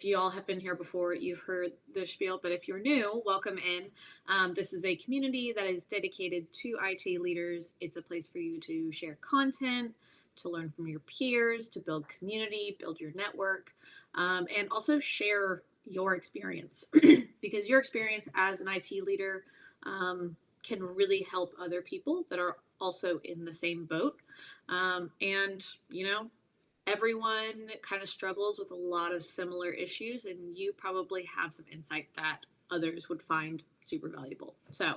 if you all have been here before, you've heard the spiel, but if you're new, welcome in. This is a community that is dedicated to IT leaders. It's a place for you to share content, to learn from your peers, to build community, build your network, and also share your experience because your experience as an IT leader can really help other people that are also in the same boat. And, you know, everyone kind of struggles with a lot of similar issues, and you probably have some insight that others would find super valuable. So,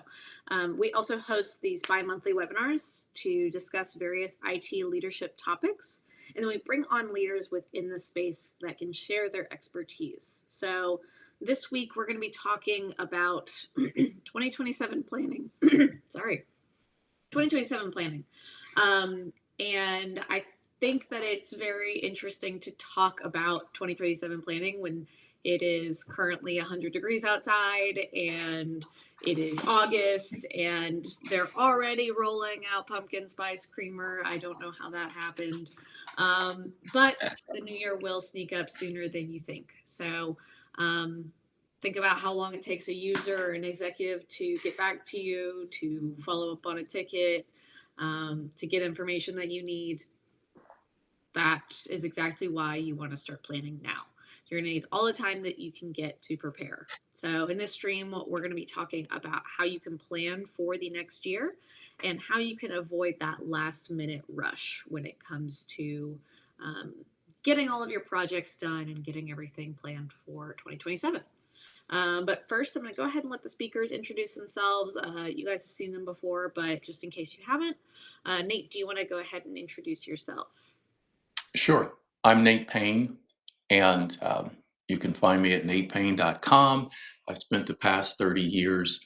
we also host these bi monthly webinars to discuss various IT leadership topics. And then we bring on leaders within the space that can share their expertise. So, this week we're going to be talking about 2027 planning. Sorry, 2027 planning. And I think that it's very interesting to talk about 2027 planning when it is currently 100 degrees outside and it is August and they're already rolling out pumpkin spice creamer. I don't know how that happened. But the new year will sneak up sooner than you think. So think about how long it takes a user or an executive to get back to you, to follow up on a ticket, to get information that you need. That is exactly why you want to start planning now. You're going to need all the time that you can get to prepare. So in this stream, we're going to be talking about how you can plan for the next year and how you can avoid that last minute rush when it comes to getting all of your projects done and getting everything planned for 2027. But first, I'm going to go ahead and let the speakers introduce themselves. You guys have seen them before, but just in case you haven't, Nate, do you want to go ahead and introduce yourself? Sure. I'm Nate Payne, and you can find me at natepayne.com. I've spent the past 30 years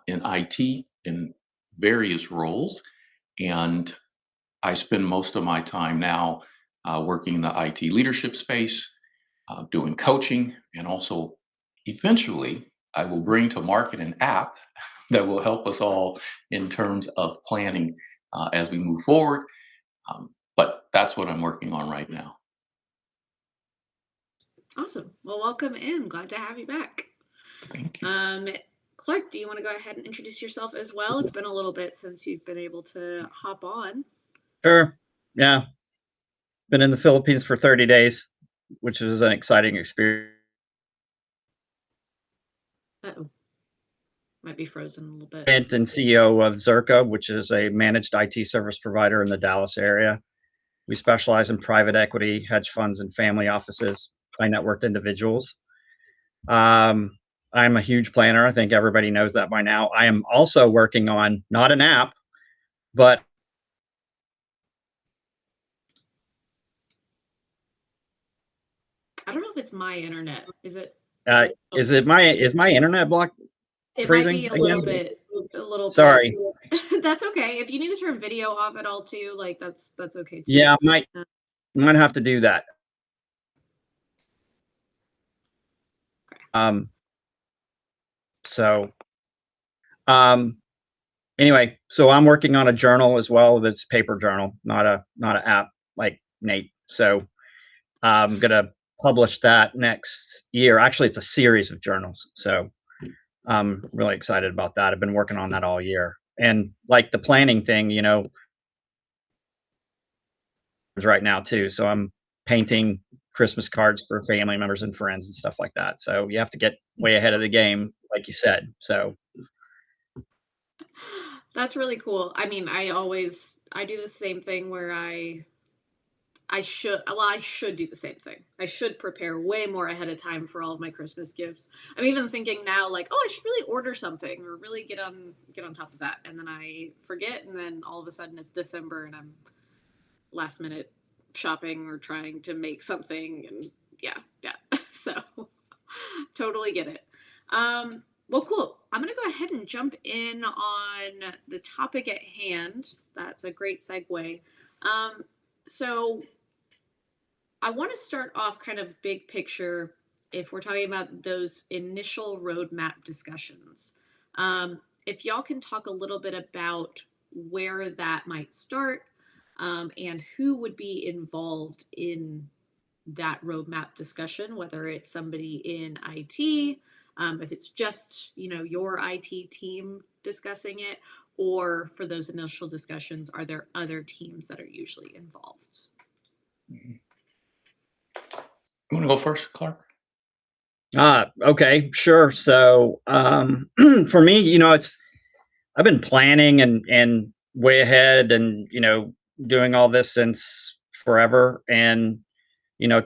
in IT in various roles, and I spend most of my time now working in the IT leadership space, doing coaching, and also eventually I will bring to market an app that will help us all in terms of planning as we move forward. But that's what I'm working on right now. Awesome. Well, welcome in. Glad to have you back. Thank you. Clark, do you want to go ahead and introduce yourself as well? It's been a little bit since you've been able to hop on. Sure. Yeah. Been in the Philippines for 30 days, which was an exciting experience. Uh-oh. Might be frozen a little bit. And CEO of Zerka, which is a managed IT service provider in the Dallas area. We specialize in private equity, hedge funds, and family offices, high net worth individuals. I'm a huge planner. I think everybody knows that by now. I am also working on not an app, but I don't know if it's my internet. Is it? is my internet block It freezing might be a again? little Sorry. bit. That's okay. If you need to turn video off at all too, like that's okay too. Yeah, might have to do that. Okay. So anyway, so I'm working on a journal as well. That's paper journal, not an app like Nate. So I'm gonna publish that next year. Actually, it's a series of journals. So I'm really excited about that. I've been working on that all year. And like the planning thing, right now too. So I'm painting Christmas cards for family members and friends and stuff like that. So you have to get way ahead of the game, like you said. So That's really cool. I mean, I do the same thing where I should do the same thing. I should prepare way more ahead of time for all of my Christmas gifts. I'm even thinking now like, oh, I should really order something or really get on top of that. And then I forget and then all of a sudden it's December and I'm last minute shopping or trying to make something and yeah. So totally get it. Well, cool. I'm going to go ahead and jump in on the topic at hand. That's a great segue. So I want to start off kind of big picture if we're talking about those initial roadmap discussions. If y'all can talk a little bit about where that might start and who would be involved in that roadmap discussion, whether it's somebody in IT, if it's just, your IT team discussing it, or for those initial discussions, are there other teams that are usually involved? You want to go first, Clark? Okay, sure. So, for me, I've been planning and way ahead and, doing all this since forever. And,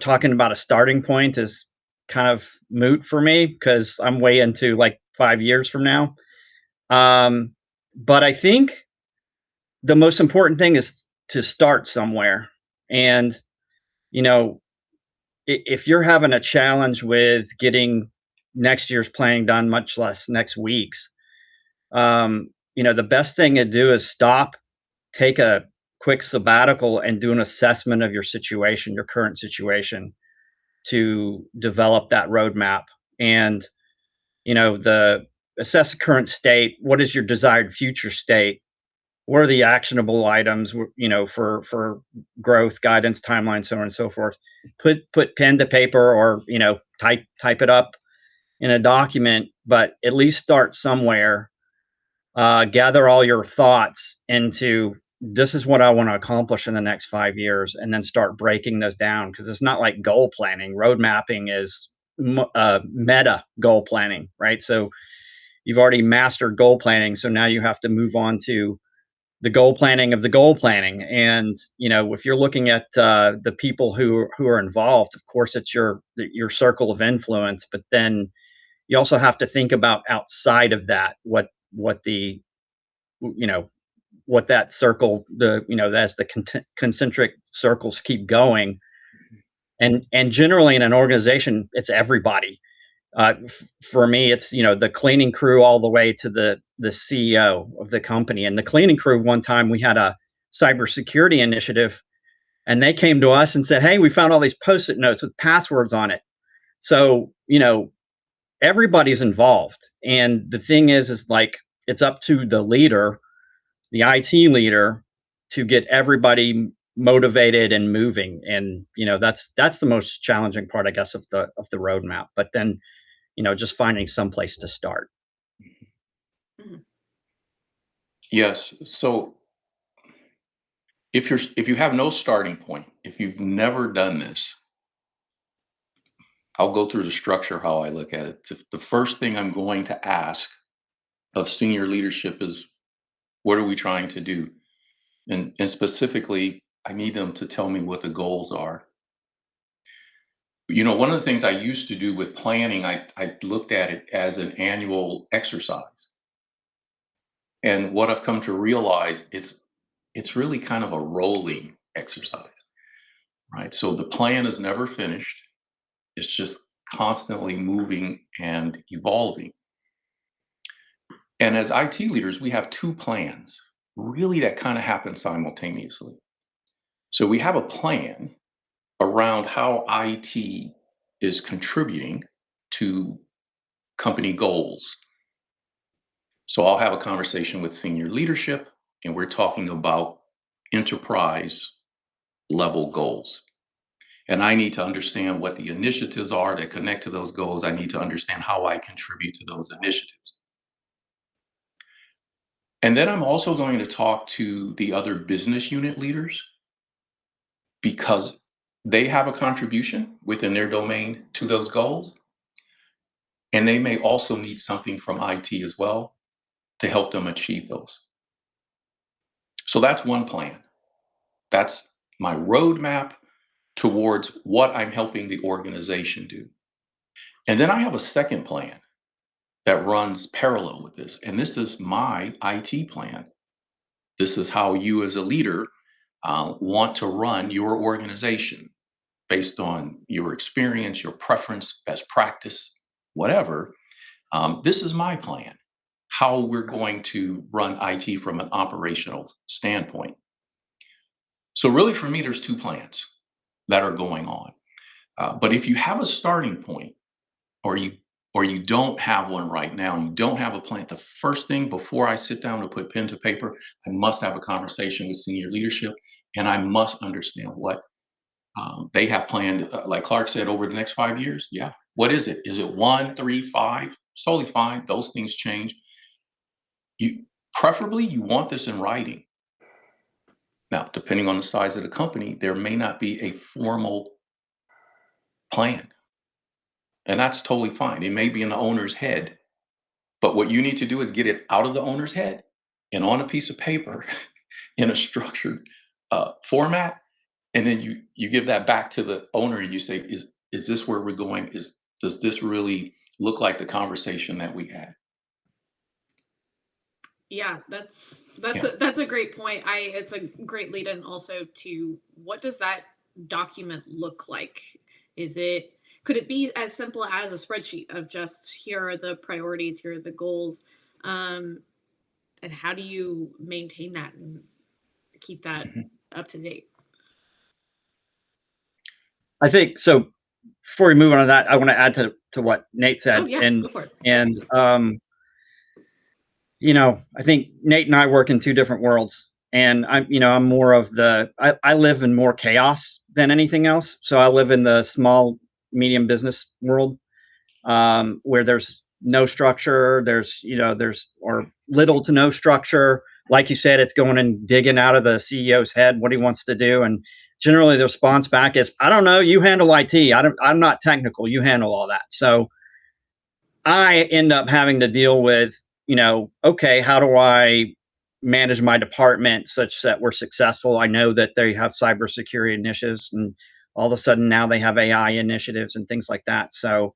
talking about a starting point is kind of moot for me because I'm way into like 5 years from now. Um, but I think the most important thing is to start somewhere. And, you know, if you're having a challenge with getting next year's planning done, much less next week's, the best thing to do is stop, take a quick sabbatical, and do an assessment of your situation, your current situation, to develop that roadmap. And the assess the current state. What is your desired future state? What are the actionable items? For growth, guidance, timeline, so on and so forth. Put pen to paper, or type it up in a document, but at least start somewhere. Gather all your thoughts into, this is what I want to accomplish in the next 5 years, and then start breaking those down, because it's not like goal planning. Road mapping is meta goal planning, right? So you've already mastered goal planning, so now you have to move on to the goal planning of the goal planning. And if you're looking at the people who are involved, of course it's your circle of influence, but then you also have to think about outside of that, what the you know what that circle, as the concentric circles keep going. And generally in an organization, it's everybody. For me, it's the cleaning crew all the way to the CEO of the company. And the cleaning crew, one time we had a cybersecurity initiative, and they came to us and said, "Hey, we found all these post-it notes with passwords on it." So everybody's involved. And the thing is like, it's up to the leader, the IT leader, to get everybody motivated and moving. And that's the most challenging part, I guess, of the roadmap. But then just finding some place to start. Mhm. Yes. So if you have no starting point, if you've never done this, I'll go through the structure how I look at it. The first thing I'm going to ask of senior leadership is, what are we trying to do? And specifically, I need them to tell me what the goals are. One of the things I used to do with planning, I looked at it as an annual exercise. And what I've come to realize is it's really kind of a rolling exercise, right? So the plan is never finished. It's just constantly moving and evolving. And as IT leaders, we have two plans really that kind of happen simultaneously. So we have a plan around how IT is contributing to company goals. So I'll have a conversation with senior leadership, and we're talking about enterprise level goals. And I need to understand what the initiatives are that connect to those goals. I need to understand how I contribute to those initiatives. And then I'm also going to talk to the other business unit leaders, because they have a contribution within their domain to those goals. And they may also need something from IT as well to help them achieve those. So that's one plan. That's my roadmap towards what I'm helping the organization do. And then I have a second plan that runs parallel with this. And this is my IT plan. This is how you, as a leader, want to run your organization based on your experience, your preference, best practice, whatever. This is my plan, how we're going to run IT from an operational standpoint. So, really, for me, there's two plans that are going on. But if you have a starting point, or you don't have one right now, and you don't have a plan, the first thing before I sit down to put pen to paper, I must have a conversation with senior leadership, and I must understand what They have planned, like Clark said, over the next 5 years. Yeah. What is it? Is it 1, 3, 5? It's totally fine. Those things change. You preferably you want this in writing. Now, depending on the size of the company, there may not be a formal plan, and that's totally fine. It may be in the owner's head, but what you need to do is get it out of the owner's head and on a piece of paper in a structured format, and then you give that back to the owner and you say, is this where we're going? Does this really look like the conversation that we had? Yeah, that's Yeah. that's a great point. It's a great lead in also to what does that document look like? Is it could it be as simple as a spreadsheet of just here are the priorities, here are the goals, um, and how do you maintain that and keep that Mhm. up to date? I think so. Before we move on to that, I want to add to what Nate Oh said, yeah, and go for it. and I think Nate and I work in two different worlds, and I'm more of I live in more chaos than anything else. So I live in the small medium business world, where there's no structure, there's or little to no structure. Like you said, it's going and digging out of the CEO's head what he wants to do, and generally the response back is, "I don't know. You handle IT. I'm not technical. You handle all that." So I end up having to deal with, okay, how do I manage my department such that we're successful? I know that they have cybersecurity initiatives, and all of a sudden now they have AI initiatives and things like that. So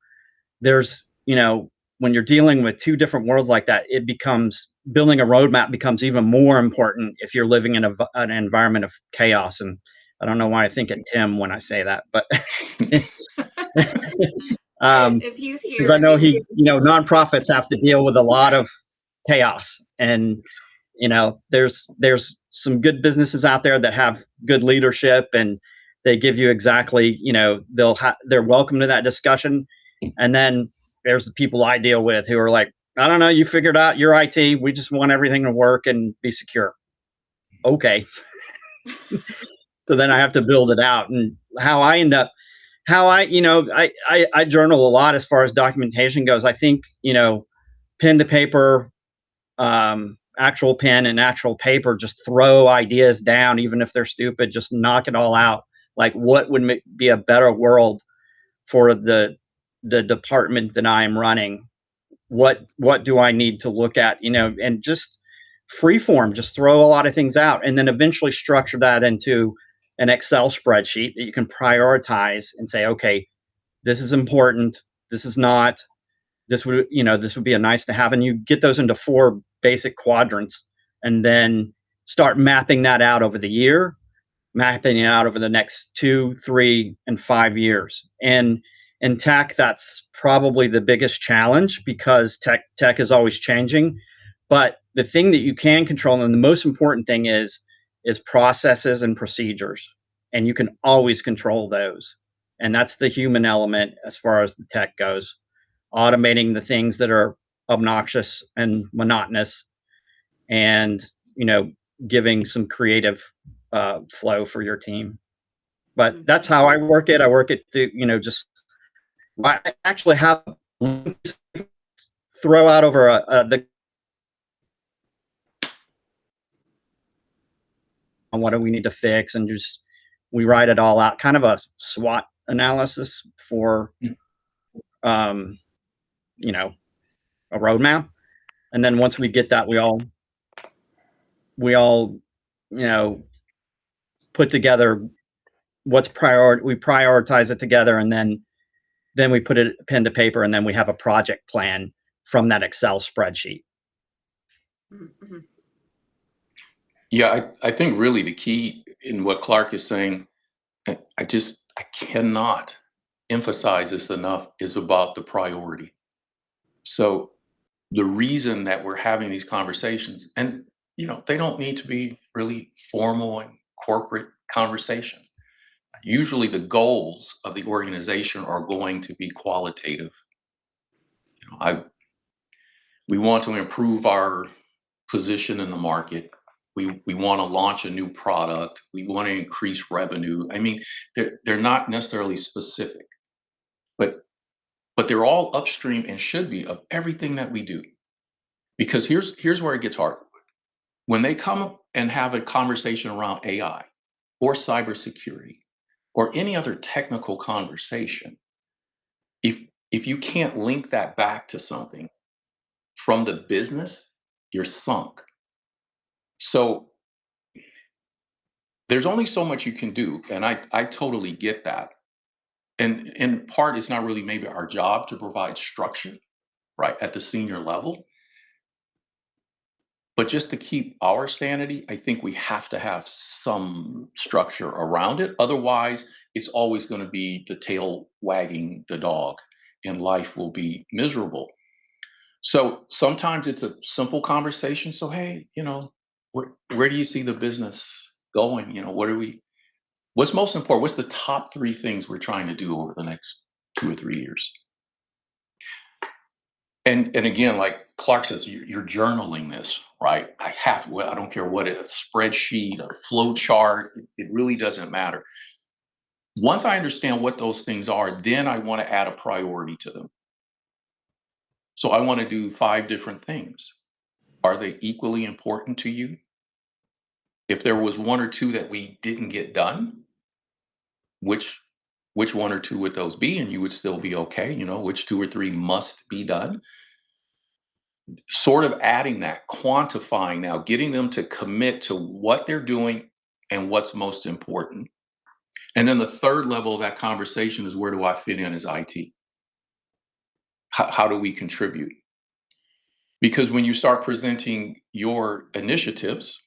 there's, when you're dealing with two different worlds like that, it becomes building a roadmap becomes even more important if you're living in an environment of chaos. And I don't know why I think of Tim when I say that, but it's If he's because I here, know he was nonprofits have to deal with a lot of chaos, and there's some good businesses out there that have good leadership, and they give you exactly, they're welcome to that discussion. And then there's the people I deal with who are like, I don't know, you figured out your IT. We just want everything to work and be secure. Okay. So then I have to build it out. And how I, I journal a lot as far as documentation goes. I think, pen to paper, actual pen and actual paper, just throw ideas down, even if they're stupid, just knock it all out. Like what would be a better world for the department that I am running? What do I need to look at? And just free form, just throw a lot of things out, and then eventually structure that into an Excel spreadsheet that you can prioritize and say, okay, this is important, this is not, this would be a nice to have, and you get those into 4 basic quadrants, and then start mapping that out over the year, mapping it out over the next 2, 3, and 5 years. And in tech, that's probably the biggest challenge because tech is always changing. But the thing that you can control, and the most important thing is processes and procedures, and you can always control those. And that's the human element as far as the tech goes. Automating the things that are obnoxious and monotonous, and giving some creative flow for your team. But that's how I work it. I work it to just I actually have throw out over the on what do we need to fix, and just we write it all out, kind of a SWOT analysis for you know a roadmap. And then once we get that, we all put together what's we prioritize it together, and then we put it pen to paper, and then we have a project plan from that Excel spreadsheet. mm-hmm. Yeah, I think really the key in what Clark is saying, I cannot emphasize this enough, is about the priority. So the reason that we're having these conversations, and they don't need to be really formal and corporate conversations. Usually the goals of the organization are going to be qualitative. You know, I We want to improve our position in the market. We want to launch a new product. We want to increase revenue. I mean, they're not necessarily specific, but they're all upstream and should be of everything that we do. Because here's where it gets hard. When they come and have a conversation around AI or cybersecurity or any other technical conversation, if you can't link that back to something from the business, you're sunk. So there's only so much you can do, and I totally get that. And in part, it's not really maybe our job to provide structure, right, at the senior level. But just to keep our sanity, I think we have to have some structure around it. Otherwise, it's always going to be the tail wagging the dog, and life will be miserable. So sometimes it's a simple conversation. So, hey, where do you see the business going? What's most important? What's the top 3 things we're trying to do over the next 2 or 3 years? And again, like Clark says, you're journaling this, right? I don't care what a spreadsheet, a flow chart, it really doesn't matter. Once I understand what those things are, then I want to add a priority to them. So I want to do 5 different things. Are they equally important to you? If there was 1 or 2 that we didn't get done, which 1 or 2 would those be? And you would still be okay. Which 2 or 3 must be done? Sort of adding that, quantifying now, getting them to commit to what they're doing and what's most important. And then the third level of that conversation is, where do I fit in as IT? How do we contribute? Because when you start presenting your initiatives,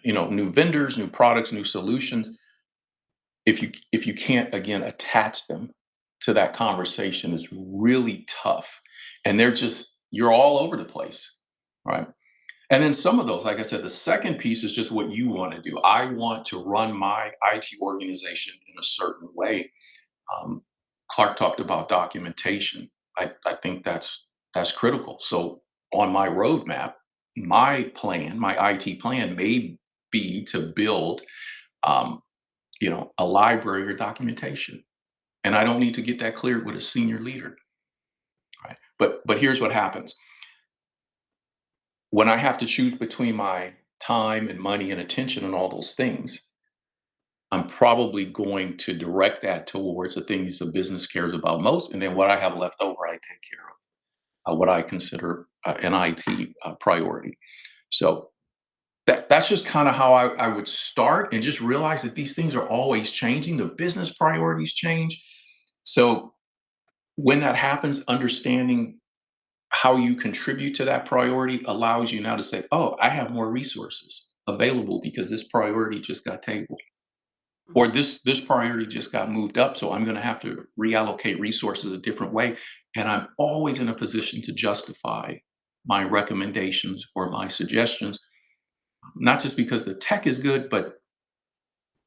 new vendors, new products, new solutions, if you can't again attach them to that conversation, is really tough. And you're all over the place, right? And then some of those, like I said, the second piece is just what you want to do. I want to run my IT organization in a certain way. Clark talked about documentation. I think that's critical. So on my roadmap, my IT plan may be to build, a library or documentation. And I don't need to get that cleared with a senior leader, right? But here's what happens. When I have to choose between my time and money and attention and all those things, I'm probably going to direct that towards the things the business cares about most. And then what I have left over, I take care of, what I consider an IT priority. So that's just kind of how I would start, and just realize that these things are always changing. The business priorities change. So when that happens, understanding how you contribute to that priority allows you now to say, oh, I have more resources available because this priority just got tabled, or this priority just got moved up. So I'm going to have to reallocate resources a different way. And I'm always in a position to justify my recommendations or my suggestions, not just because the tech is good, but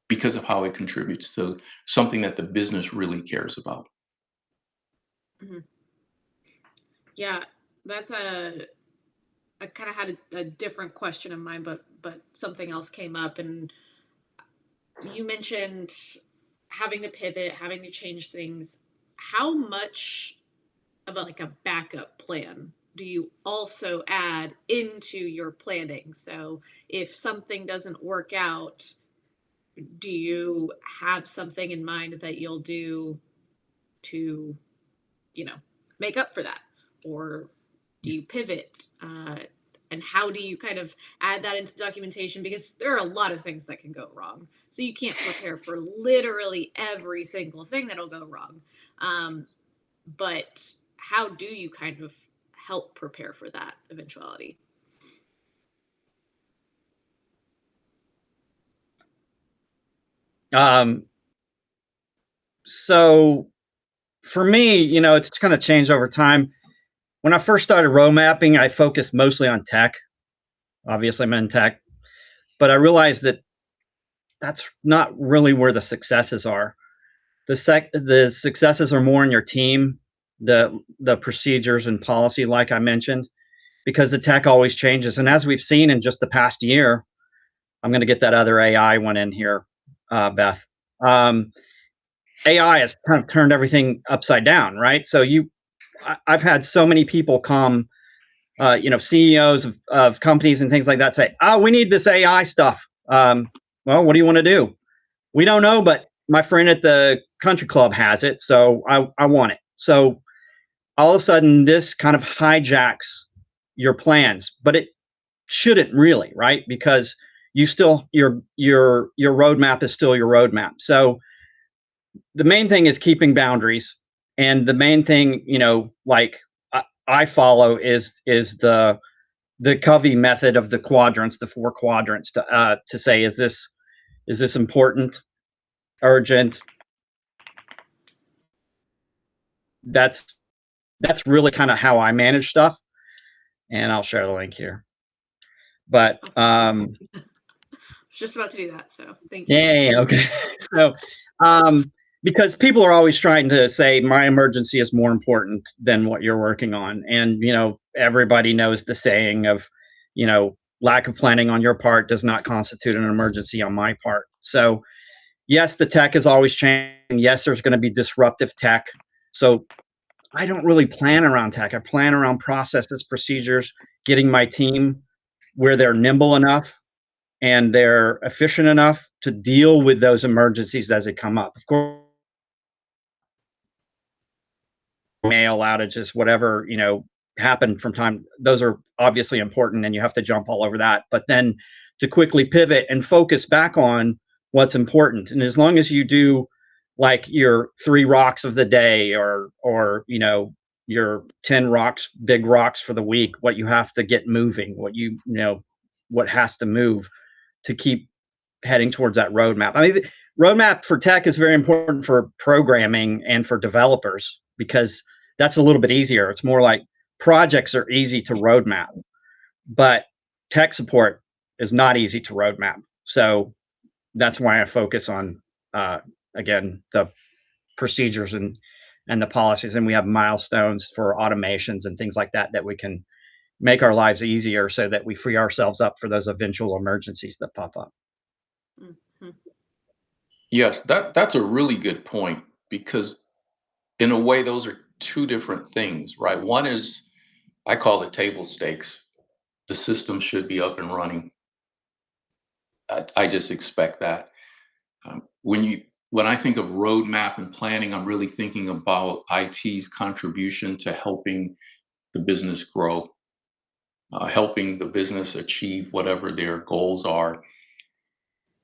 because of how it contributes to something that the business really cares about. Mhm. Yeah, that's I kind of had a different question in mind, but something else came up, and you mentioned having to pivot, having to change things. How much of like a backup plan do you also add into your planning? So if something doesn't work out, do you have something in mind that you'll do to, you know, make up for that? Or do you pivot? And how do you kind of add that into documentation? Because there are a lot of things that can go wrong. So you can't prepare for literally every single thing that'll go wrong. But how do you kind of help prepare for that eventuality? So for me, it's kind of changed over time. When I first started road mapping, I focused mostly on tech. Obviously, I'm in tech, but I realized that that's not really where the successes are. The successes are more in your team, the procedures and policy, like I mentioned, because the tech always changes. And as we've seen in just the past year, I'm going to get that other AI one in here, Beth. AI has kind of turned everything upside down, right? So I've had so many people come, CEOs of companies and things like that say, "Oh, we need this AI stuff." Well, what do you want to do? We don't know, but my friend at the country club has it, so I want it. So all of a sudden, this kind of hijacks your plans, but it shouldn't really, right? Because you still your roadmap is still your roadmap. So the main thing is keeping boundaries, and the main thing, like I follow is the Covey method of the quadrants, the 4 quadrants, to say, is this important, urgent? That's really kind of how I manage stuff, and I'll share the link here. But I was just about to do that, so thank you. yeah, okay. So because people are always trying to say my emergency is more important than what you're working on, and everybody knows the saying of lack of planning on your part does not constitute an emergency on my part. So yes, the tech is always changing. Yes, there's going to be disruptive tech. So I don't really plan around tech. I plan around processes, procedures, getting my team where they're nimble enough and they're efficient enough to deal with those emergencies as they come up. Of course, mail outages, whatever, happen from time, those are obviously important and you have to jump all over that. But then to quickly pivot and focus back on what's important. And as long as you do like your 3 rocks of the day or your 10 rocks, big rocks for the week, what you have to get moving, what has to move to keep heading towards that roadmap. I mean, the roadmap for tech is very important for programming and for developers because that's a little bit easier. It's more like projects are easy to roadmap, but tech support is not easy to roadmap. So that's why I focus on, again, the procedures and the policies. And we have milestones for automations and things like that we can make our lives easier so that we free ourselves up for those eventual emergencies that pop up. Mhm. Yes, that's a really good point because in a way those are two different things, right? One is I call it table stakes. The system should be up and running. I just expect that. When I think of roadmap and planning, I'm really thinking about IT's contribution to helping the business grow, helping the business achieve whatever their goals are.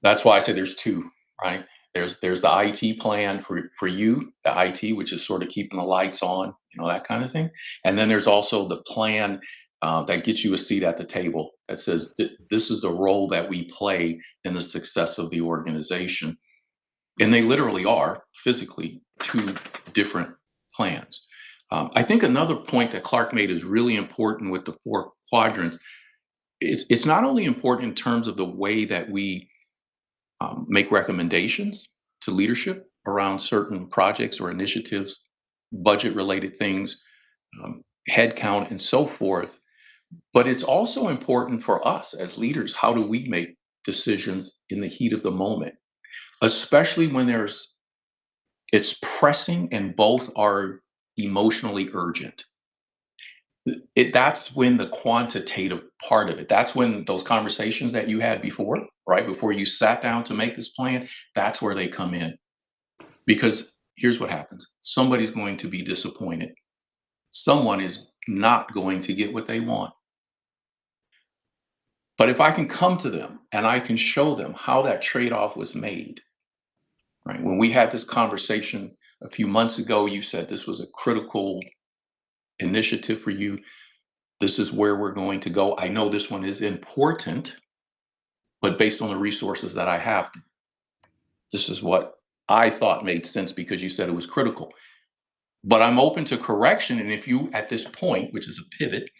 That's why I say there's two, right? There's the IT plan for you, the IT, which is sort of keeping the lights on, that kind of thing. And then there's also the plan that gets you a seat at the table that says this is the role that we play in the success of the organization. And they literally are physically two different plans. I think another point that Clark made is really important with the 4 quadrants. It's not only important in terms of the way that we make recommendations to leadership around certain projects or initiatives, budget related things, headcount, and so forth. But it's also important for us as leaders. How do we make decisions in the heat of the moment, especially when it's pressing and both are emotionally urgent? That's when the quantitative part of it, that's when those conversations that you had before, right before you sat down to make this plan, that's where they come in. Because here's what happens: somebody's going to be disappointed, someone is not going to get what they want. But if I can come to them and I can show them how that trade-off was made, right? When we had this conversation a few months ago, you said this was a critical initiative for you. This is where we're going to go. I know this one is important, but based on the resources that I have, this is what I thought made sense because you said it was critical. But I'm open to correction. And if you, at this point, which is a pivot,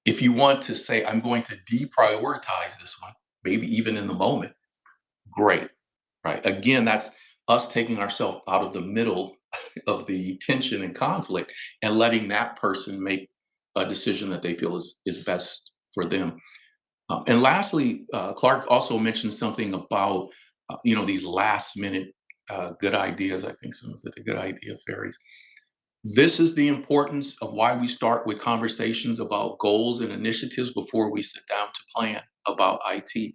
if you want to say, I'm going to deprioritize this one, maybe even in the moment, great, right? Again, that's us taking ourselves out of the middle of the tension and conflict and letting that person make a decision that they feel is best for them. And lastly, Clark also mentioned something about these last minute good ideas. I think some of the good idea fairies. This is the importance of why we start with conversations about goals and initiatives before we sit down to plan about IT,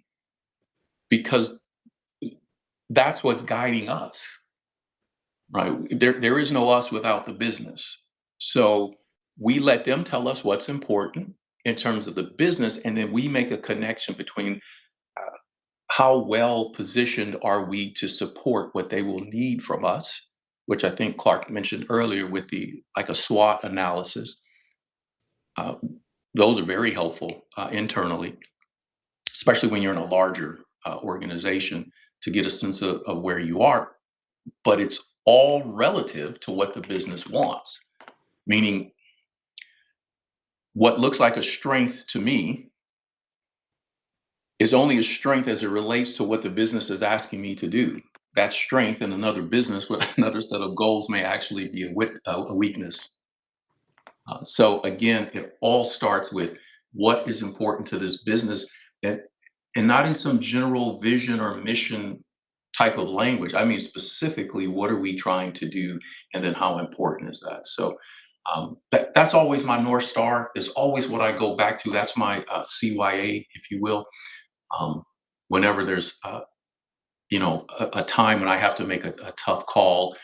because that's what's guiding us, right? There is no us without the business. So we let them tell us what's important in terms of the business, and then we make a connection between how well positioned are we to support what they will need from us, which I think Clark mentioned earlier with the like a SWOT analysis. Uh, those are very helpful internally, especially when you're in a larger organization to get a sense of where you are. But it's all relative to what the business wants, meaning what looks like a strength to me is only a strength as it relates to what the business is asking me to do. That strength in another business with another set of goals may actually be a weakness. So again, it all starts with what is important to this business, and, and not in some general vision or mission type of language. I mean, specifically, what are we trying to do, and then how important is that? So that's always my North Star, is always what I go back to. That's my CYA, if you will. Um, Whenever there's a time when I have to make a tough call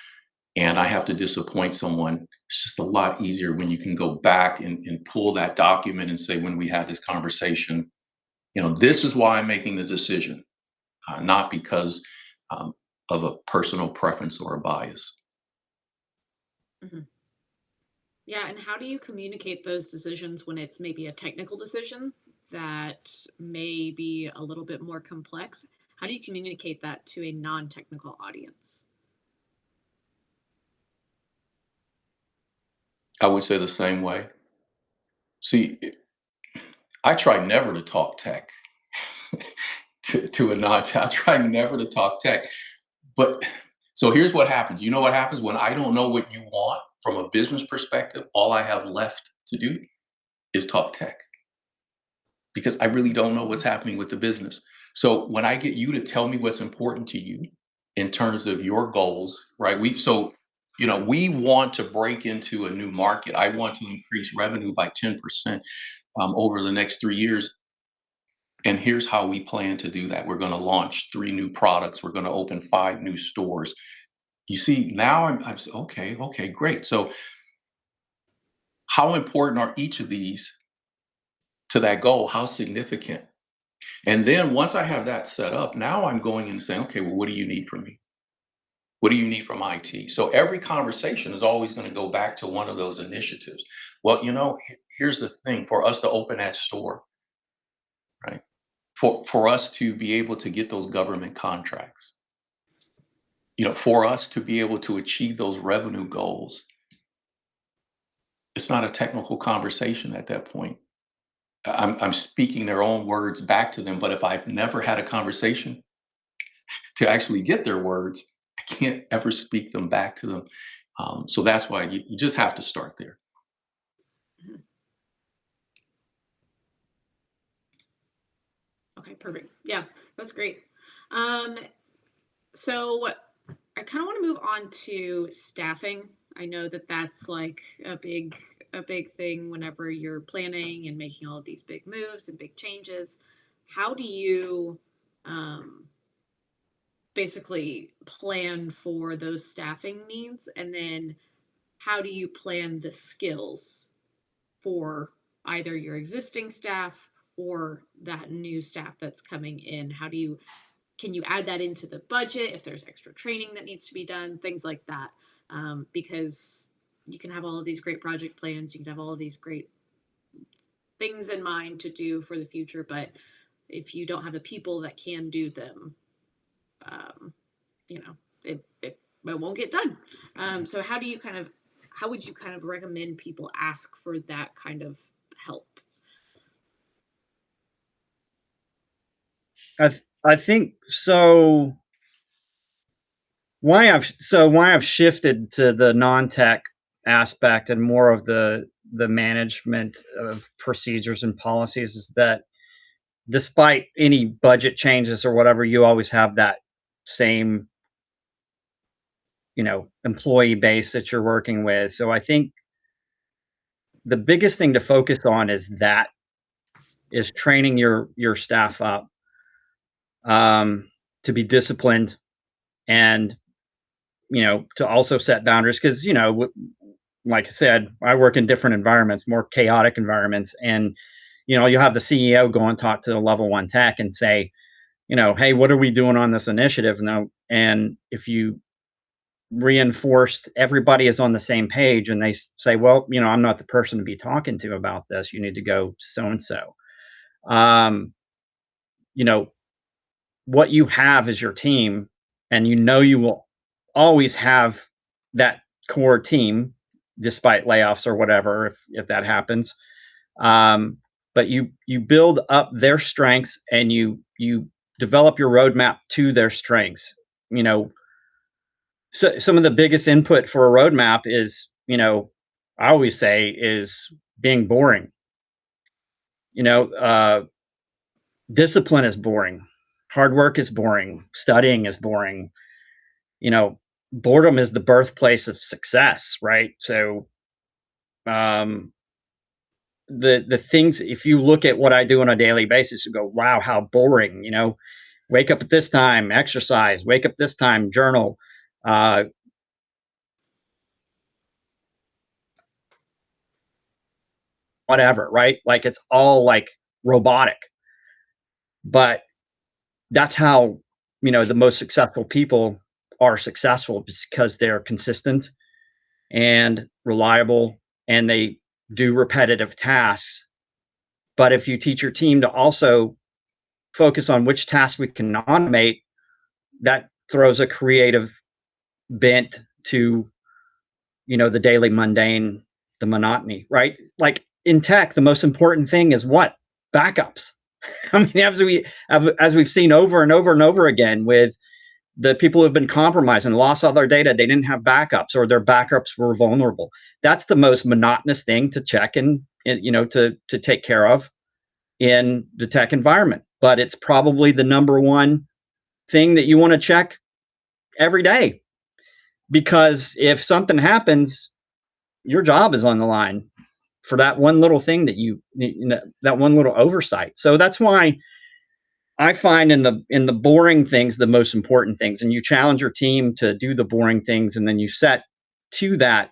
and I have to disappoint someone, it's just a lot easier when you can go back and pull that document and say, when we had this conversation, this is why I'm making the decision, not because um, of a personal preference or a bias. Mhm. Yeah, and how do you communicate those decisions when it's maybe a technical decision that may be a little bit more complex? How do you communicate that to a non-technical audience? I would say the same way. See, I try never to talk tech to a non-tech. I try never to talk tech. But so here's what happens. You know what happens when I don't know what you want from a business perspective? All I have left to do is talk tech because I really don't know what's happening with the business. So when I get you to tell me what's important to you in terms of your goals, right? We want to break into a new market. I want to increase revenue by 10% over the next 3 years. And here's how we plan to do that. We're going to launch 3 new products. We're going to open 5 new stores. You see, now okay, great. So, how important are each of these to that goal? How significant? And then once I have that set up, now I'm going in and saying, okay, well, what do you need from me? What do you need from IT? So every conversation is always going to go back to one of those initiatives. Well, here's the thing: for us to open that store, right? For us to be able to get those government contracts, for us to be able to achieve those revenue goals, it's not a technical conversation at that point. I'm speaking their own words back to them, but if I've never had a conversation to actually get their words, I can't ever speak them back to them. So that's why you just have to start there. Mhm. Okay, perfect. Yeah, that's great. Um, so I kind of want to move on to staffing. I know that that's like a big thing whenever you're planning and making all of these big moves and big changes. How do you um, basically plan for those staffing needs, and then how do you plan the skills for either your existing staff or that new staff that's coming in? How do you can you add that into the budget if there's extra training that needs to be done, things like that? Because you can have all of these great project plans, you can have all of these great things in mind to do for the future, but if you don't have the people that can do them, um, it won't get done. So how would you kind of recommend people ask for that kind of help? I think so. Why I've shifted to the non-tech aspect and more of the management of procedures and policies is that despite any budget changes or whatever, you always have that same, employee base that you're working with. So I think the biggest thing to focus on is training your staff up, to be disciplined, and to also set boundaries, because like I said, I work in different environments, more chaotic environments, and you'll have the CEO go and talk to the level one tech and say, hey, what are we doing on this initiative now? And if you reinforced everybody is on the same page, and they say, well, I'm not the person to be talking to about this, you need to go to so and so. You know what you have is your team, and you will always have that core team despite layoffs or whatever, if that happens. But you build up their strengths, and you develop your roadmap to their strengths. So some of the biggest input for a roadmap is, I always say, is being boring. Discipline is boring. Hard work is boring. Studying is boring. Boredom is the birthplace of success, right? So, the things, if you look at what I do on a daily basis, you go, wow, how boring. Wake up at this time, exercise. Wake up this time, journal. Whatever, right? Like, it's all like robotic. But that's how, the most successful people are successful, because they're consistent and reliable, and they do repetitive tasks. But if you teach your team to also focus on which tasks we can automate, that throws a creative bent to, the daily mundane, the monotony, right? Like in tech, the most important thing is what? Backups. I mean, as we've seen over and over and over again with the people who have been compromised and lost all their data, they didn't have backups, or their backups were vulnerable. That's the most monotonous thing to check and to take care of in the tech environment. But it's probably the number one thing that you want to check every day, because if something happens, your job is on the line for that one little thing that one little oversight. So that's why I find in the boring things the most important things, and you challenge your team to do the boring things, and then you set to that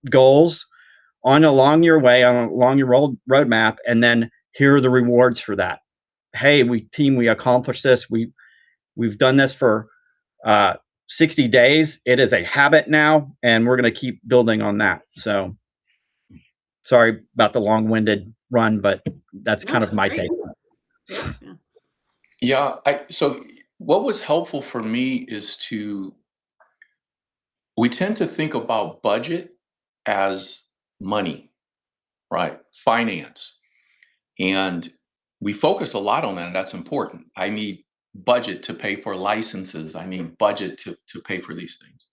goals along your roadmap, and then here are the rewards for that. Hey, we accomplished this. We've done this for 60 days. It is a habit now, and we're going to keep building on that. So, sorry about the long-winded run, but that's kind of my take. Yeah. So what was helpful for me is we tend to think about budget as money, right? Finance. And we focus a lot on that, and that's important. I need budget to pay for licenses. I need budget to pay for these things.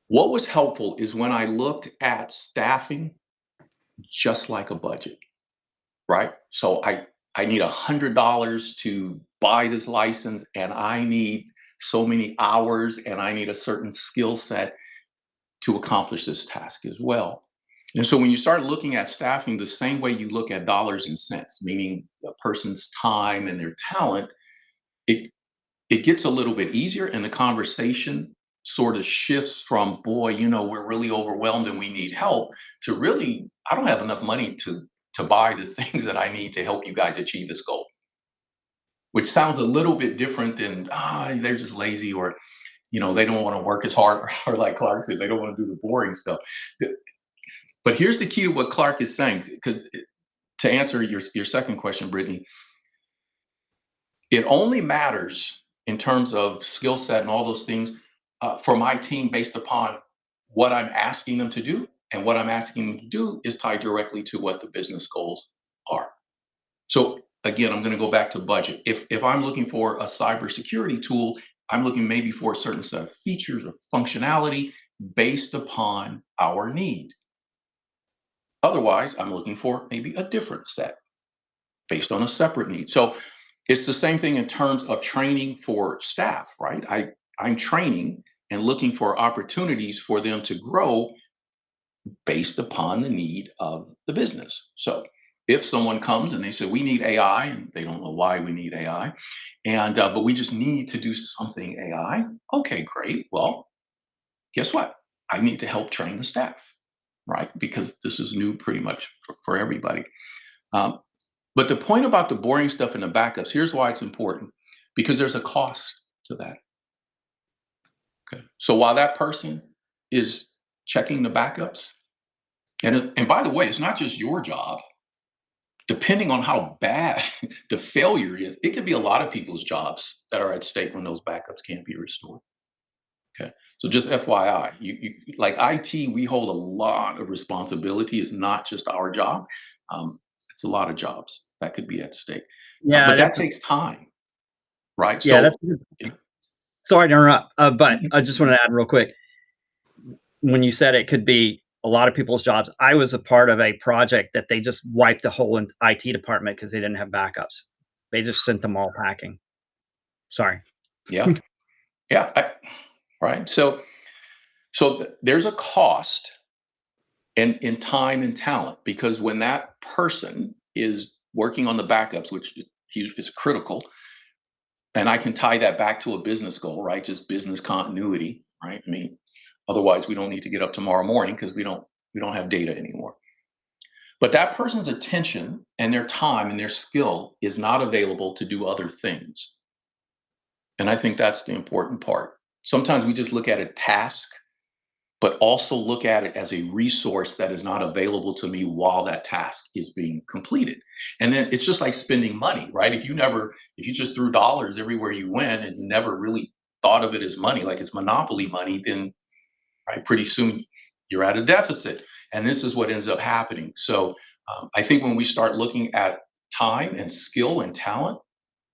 What was helpful is when I looked at staffing just like a budget, right? So I need $100 to buy this license, and I need so many hours, and I need a certain skill set to accomplish this task as well. And so when you start looking at staffing the same way you look at dollars and cents, meaning a person's time and their talent, it gets a little bit easier, and the conversation sort of shifts from, boy, we're really overwhelmed and we need help, to really, I don't have enough money to buy the things that I need to help you guys achieve this goal. Which sounds a little bit different than, they're just lazy, or they don't want to work as hard, or like Clark said, they don't want to do the boring stuff. But here's the key to what Clark is saying, because to answer your second question, Brittany, it only matters in terms of skill set and all those things for my team based upon what I'm asking them to do. And what I'm asking them to do is tied directly to what the business goals are. So again, I'm going to go back to budget. If I'm looking for a cybersecurity tool, I'm looking maybe for a certain set of features or functionality based upon our need. Otherwise, I'm looking for maybe a different set. based on a separate need. So it's the same thing in terms of training for staff, right? I'm training and looking for opportunities for them to grow based upon the need of the business. So if someone comes and they say we need AI and they don't know why we need AI, and but we just need to do something AI, okay, great. Well, guess what? I need to help train the staff, right? Because this is new pretty much for everybody. Um, but the point about the boring stuff in the backups, here's why it's important, because there's a cost to that. Okay. So while that person is checking the backups, and by the way, it's not just your job. Depending on how bad the failure is, it could be a lot of people's jobs that are at stake when those backups can't be restored. Okay. So just FYI, like IT, we hold a lot of responsibility. It's not just our job. It's a lot of jobs that could be at stake. Yeah, But that takes time, right? yeah, So that's yeah, sorry to interrupt, but mhm, I just want to add real quick. When you said it could be a lot of people's jobs, I was a part of a project that they just wiped the whole IT department because they didn't have backups. They just sent them all packing. Sorry. yeah, yeah. Right. So there's a cost in time and talent, because when that person is working on the backups, which is critical, and I can tie that back to a business goal, right? Just business continuity, right? I mean, otherwise we don't need to get up tomorrow morning because we don't have data anymore. But that person's attention and their time and their skill is not available to do other things. And I think that's the important part. Sometimes we just look at a task, but also look at it as a resource that is not available to me while that task is being completed. And then it's just like spending money, right? If you just threw dollars everywhere you went and you never really thought of it as money, like it's monopoly money, then right, pretty soon you're at a deficit. And this is what ends up happening. So I think when we start looking at time and skill and talent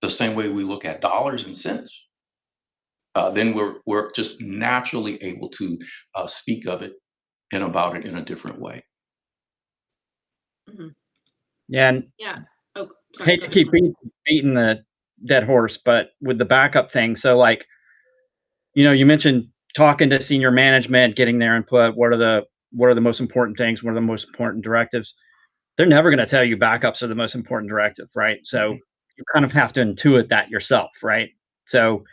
the same way we look at dollars and cents, then we're just naturally able to speak of it and about it in a different way. Hmm. Yeah, and Yeah. Oh, sorry. hate Go to ahead. keep beating the dead horse, but with the backup thing, so like, you mentioned talking to senior management, getting their input. What are the most important things? What are the most important directives? They're never going to tell you backups are the most important directive, right? So Mhm. you kind of have to intuit that yourself, right? So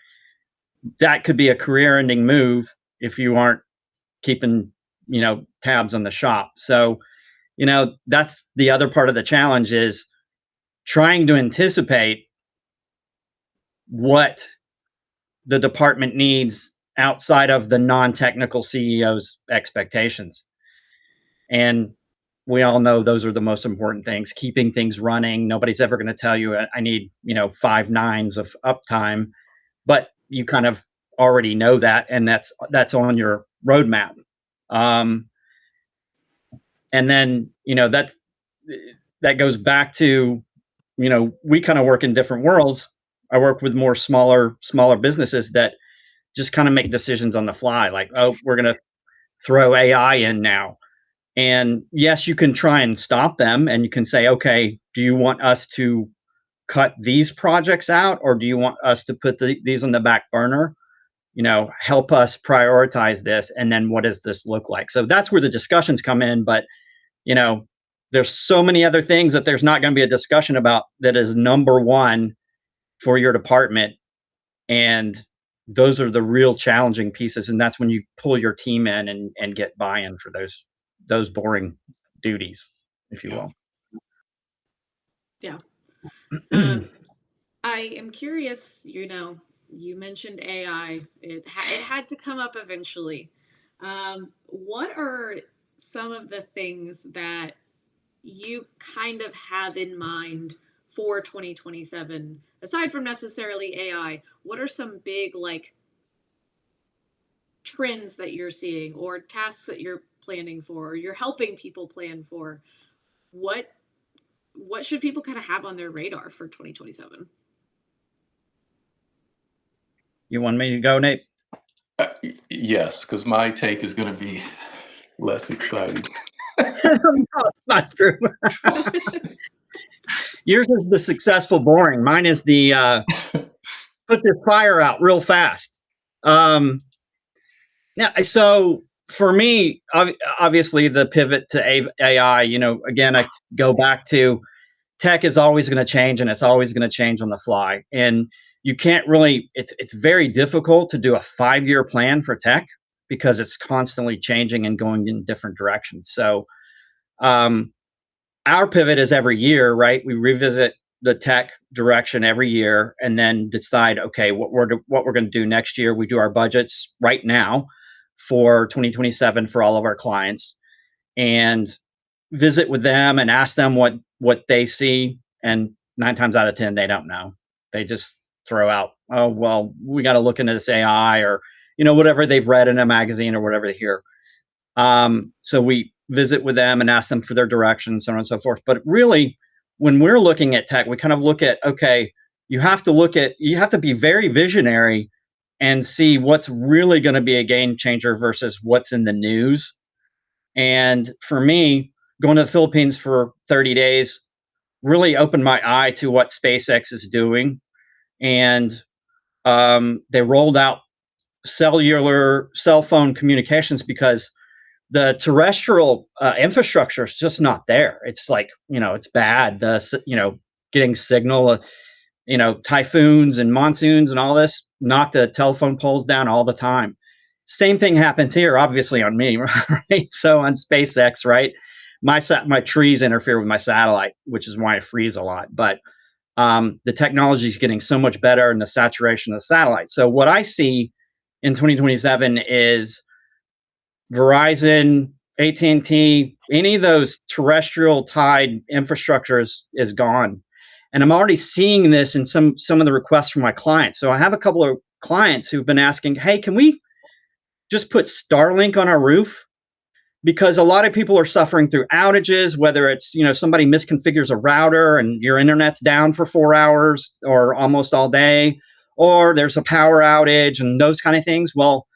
that could be a career-ending move if you aren't keeping, tabs on the shop. So, that's the other part of the challenge is trying to anticipate what the department needs outside of the non-technical CEO's expectations. And we all know those are the most important things, keeping things running. Nobody's ever going to tell you I need, 5 nines of uptime, but you kind of already know that, and that's on your roadmap. Um, and then, that goes back to, we kind of work in different worlds. I work with more smaller businesses that just kind of make decisions on the fly, like, oh, we're going to throw AI in now. And yes, you can try and stop them and you can say, okay, do you want us to cut these projects out or do you want us to put these on the back burner? Help us prioritize this. And then what does this look like? So that's where the discussions come in. But, you know, there's so many other things that there's not going to be a discussion about that is number one for your department. And those are the real challenging pieces. And that's when you pull your team in and get buy-in for those boring duties, if you Yeah. will. Yeah. Um, I am curious, you mentioned AI. It had to come up eventually. What are some of the things that you kind of have in mind for 2027 aside from necessarily AI? What are some big like trends that you're seeing or tasks that you're planning for or you're helping people plan for? What what should people kind of have on their radar for 2027? You want me to go, Nate? Yes, because my take is going to be less exciting. No, it's not true. yours is the successful boring. Mine is the put this fire out real fast. Now, so for me, obviously the pivot to AI, again, I go back to tech is always going to change and it's always going to change on the fly. And you can't really, it's very difficult to do a 5-year plan for tech because it's constantly changing and going in different directions. So, our pivot is every year, right? We revisit the tech direction every year and then decide, okay, what we're going to do next year. We do our budgets right now for 2027 for all of our clients and visit with them and ask them what they see. And 9 times out of 10, they don't know. They just throw out, oh, well, we got to look into this AI or, whatever they've read in a magazine or whatever they hear. So we visit with them and ask them for their direction, so on and so forth. But really, when we're looking at tech, we kind of look at, okay, you have to be very visionary and see what's really going to be a game changer versus what's in the news. And for me, going to the Philippines for 30 days really opened my eye to what SpaceX is doing. And they rolled out cellular cell phone communications because the terrestrial infrastructure is just not there. It's like, it's bad. Getting signal, typhoons and monsoons and all this knock the telephone poles down all the time. Same thing happens here, obviously on me, right? So on SpaceX, right? My trees interfere with my satellite, which is why I freeze a lot. But the technology is getting so much better in the saturation of the satellite. So what I see in 2027 is Verizon, AT&T, any of those terrestrial tied infrastructures is gone. And I'm already seeing this in some of the requests from my clients. So I have a couple of clients who've been asking, hey, can we just put Starlink on our roof? Because a lot of people are suffering through outages, whether it's, somebody misconfigures a router and your internet's down for 4 hours or almost all day, or there's a power outage and those kind of things. Well,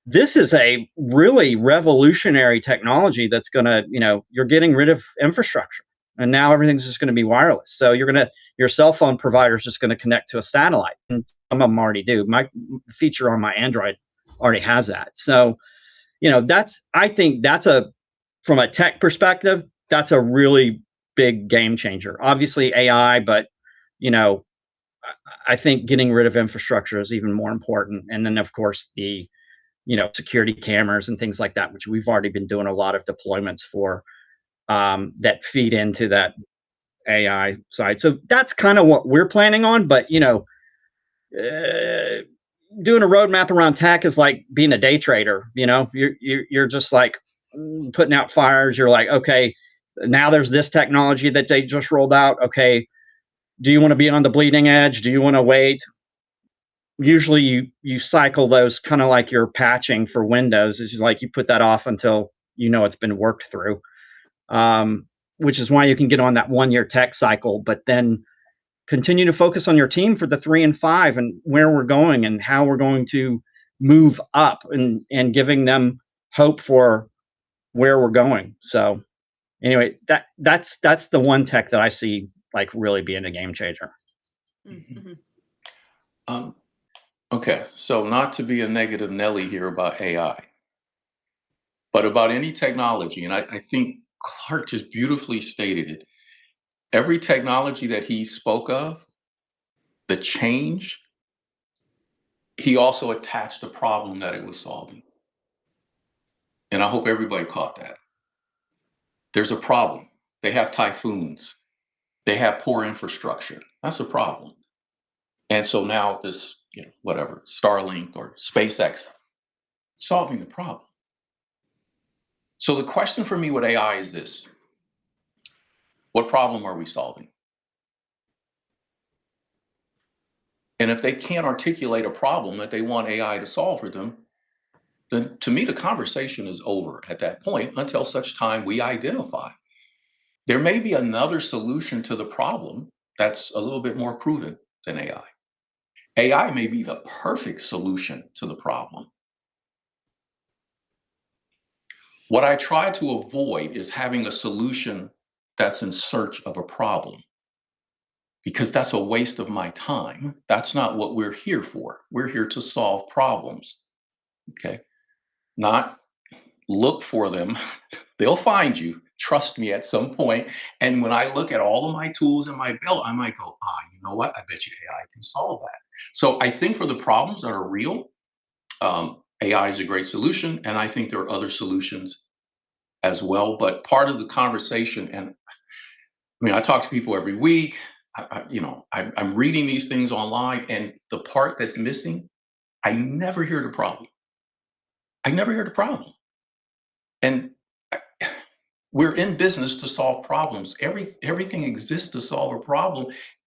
this is a really revolutionary technology that's going to, you're getting rid of infrastructure and now everything's just going to be wireless. So your cell phone provider is just going to connect to a satellite. And some of them already do. My feature on my Android already has that. So, I think from a tech perspective, that's a really big game changer. Obviously AI, but, I think getting rid of infrastructure is even more important. And then of course the, security cameras and things like that, which we've already been doing a lot of deployments for, that feed into that AI side. So that's kind of what we're planning on. But, doing a roadmap around tech is like being a day trader. You're just like putting out fires. You're like, okay, now there's this technology that they just rolled out. Okay, do you want to be on the bleeding edge? Do you want to wait? Usually you cycle those kind of like you're patching for Windows. It's just like you put that off until it's been worked through, which is why you can get on that 1-year tech cycle, but then continue to focus on your team for the 3 and 5 and where we're going and how we're going to move up and giving them hope for where we're going. So anyway, that's the one tech that I see like really being a game changer. Mm-hmm. Okay, so not to be a negative Nelly here about AI, but about any technology, and I think Clark just beautifully stated it. Every technology that he spoke of, the change, he also attached the problem that it was solving. And I hope everybody caught that. There's a problem. They have typhoons. They have poor infrastructure. That's a problem. And so now this, whatever, Starlink or SpaceX, solving the problem. So the question for me with AI is this: what problem are we solving? And if they can't articulate a problem that they want AI to solve for them, then to me, the conversation is over at that point until such time we identify. There may be another solution to the problem that's a little bit more proven than AI. AI may be the perfect solution to the problem. What I try to avoid is having a solution that's in search of a problem. because that's a waste of my time. That's not what we're here for. We're here to solve problems. Okay. Not look for them. They'll find you. Trust me at some point. And when I look at all of my tools in my belt, I might go, you know what? I bet you AI can solve that. So I think for the problems that are real, AI is a great solution. And I think there are other solutions as well. But part of the conversation, and I mean, I talk to people every week. I'm reading these things online, and the part that's missing, I never hear the problem. I never hear the problem. And we're in business to solve problems. Everything exists to solve a problem,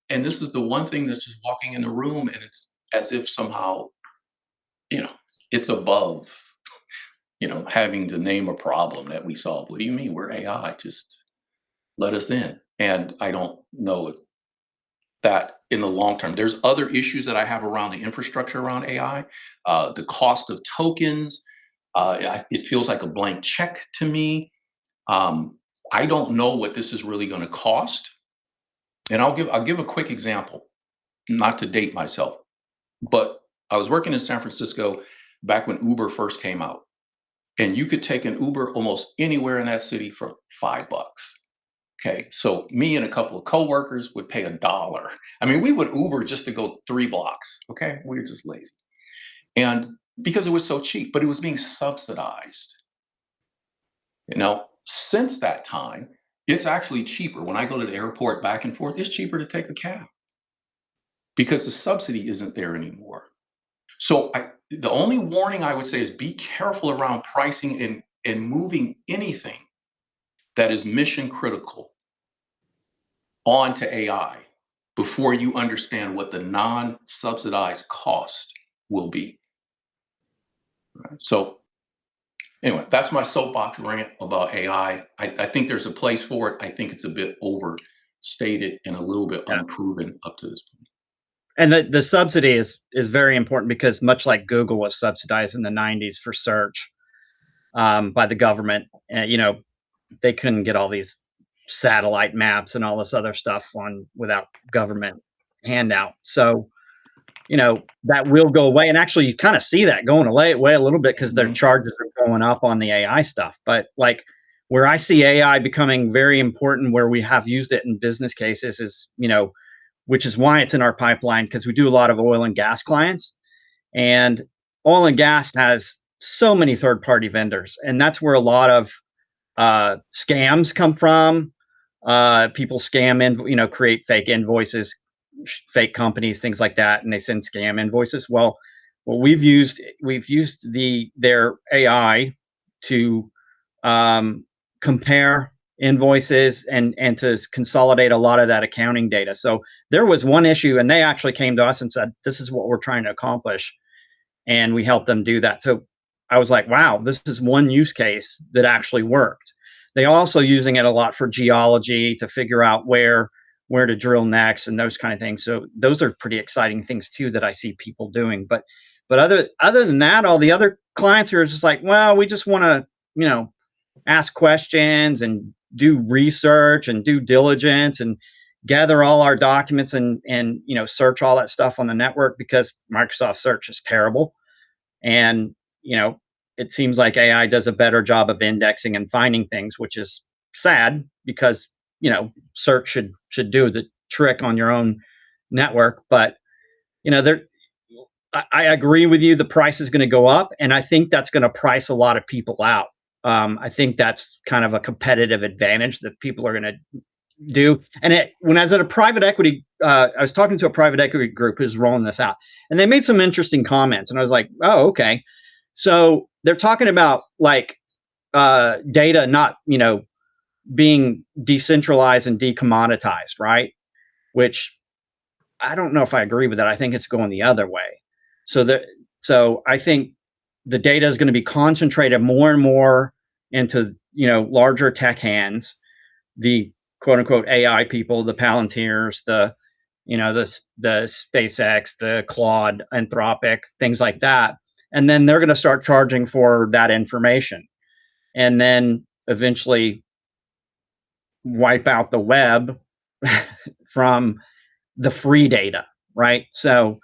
and this is the one thing that's just walking in the room, and it's as if somehow, you know, it's above, having to name a problem that we solve. What do you mean? We're AI. Just let us in. And I don't know if that in the long term. There's other issues that I have around the infrastructure around AI, the cost of tokens. It feels like a blank check to me. Um, I don't know what this is really going to cost. And I'll give a quick example, not to date myself, but I was working in San Francisco back when Uber first came out, and you could take an Uber almost anywhere in that city for $5. Okay, so me and a couple of coworkers would pay $1. I mean, we would Uber just to go 3 blocks. Okay, we were just lazy, and because it was so cheap, but it was being subsidized. Since that time, it's actually cheaper. When I go to the airport back and forth, it's cheaper to take a cab because the subsidy isn't there anymore. So the only warning I would say is be careful around pricing and moving anything that is mission critical onto AI before you understand what the non-subsidized cost will be. Right? So anyway, that's my soapbox rant about AI. I think there's a place for it. I think it's a bit overstated and a little bit Yeah. unproven up to this point. And the subsidy is very important because much like Google was subsidized in the 90s for search by the government, they couldn't get all these satellite maps and all this other stuff on without government handout. So, that will go away. And actually, you kind of see that going away a little bit because their charges are going up on the AI stuff. But like where I see AI becoming very important, where we have used it in business cases is, which is why it's in our pipeline because we do a lot of oil and gas clients. And oil and gas has so many third-party vendors. And that's where a lot of scams come from. People scam create fake invoices, fake companies, things like that, and they send scam invoices. Well, we've used their AI to compare invoices and to consolidate a lot of that accounting data. So there was one issue, and they actually came to us and said, "This is what we're trying to accomplish," and we helped them do that. So I was like, "Wow, this is one use case that actually worked." They also using it a lot for geology to figure out where to drill next and those kind of things. So those are pretty exciting things too that I see people doing. But other than that, all the other clients are just like, well, we just want to, ask questions and do research and due diligence and gather all our documents and search all that stuff on the network because Microsoft Search is terrible. And, it seems like AI does a better job of indexing and finding things, which is sad because, search should do the trick on your own network. But, I agree with you. The price is going to go up, and I think that's going to price a lot of people out. I think that's kind of a competitive advantage that people are going to do. And when I was at a private equity, I was talking to a private equity group who's rolling this out, and they made some interesting comments. And I was like, oh, okay. So they're talking about like data not, being decentralized and decommoditized, right? Which I don't know if I agree with that. I think it's going the other way. So I think the data is going to be concentrated more and more into larger tech hands, the quote unquote AI people, the Palantirs, the SpaceX, the Claude, Anthropic, things like that. And then they're going to start charging for that information, and then eventually wipe out the web from the free data, right? So